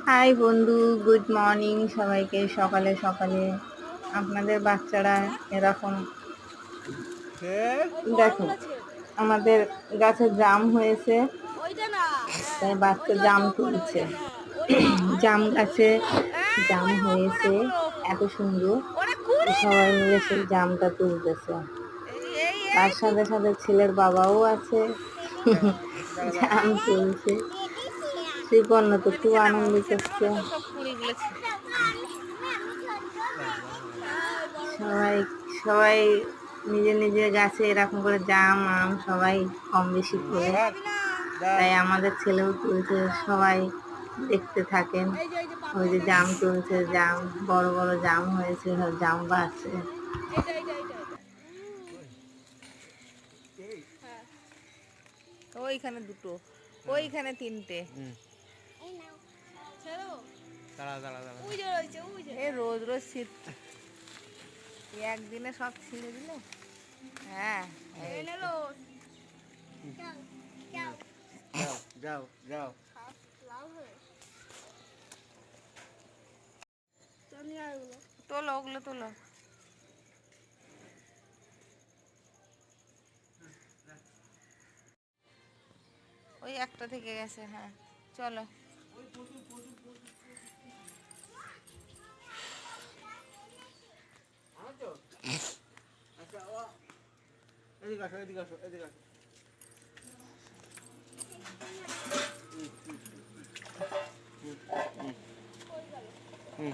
High বন্ধু, good morning সবাইকে। সকালে সকালে আপনাদের বাচ্চারা এরকম দেখো, আমাদের গাছে জাম হয়েছে, তাই বাচ্চা জাম তুলছে। জাম গাছে জাম হয়েছে এত সুন্দর, সবাই মিলে সেই জামটা তুলতেছে। তার সাথে সাথে ছেলের বাবাও আছে, জাম তুলছে। শ্রীপর্ণ তো খুব আনন্দ করছে। সবাই সবাই নিজের নিজের গাছে এরকম করে জাম আম সবাই কম বেশি করে, তাই আমাদের ছেলেও তুলছে। সবাই দেখতে থাকেন, ওই যে জাম তুলছে, জাম বড় বড় জাম হয়েছে, জাম বাড়ছে। ওইখানে দুটো, ওইখানে তিনটে। রোজ রোজ শীত একদিনে সব ছিঁড়ে দিলে। হ্যাঁ, যাও যাও তোলো ওগুলো তোলো। ওই একটা থেকে গেছে। হ্যাঁ, চলো। এদিকে আসো এদিকে আসো এদিকে আসো। হুম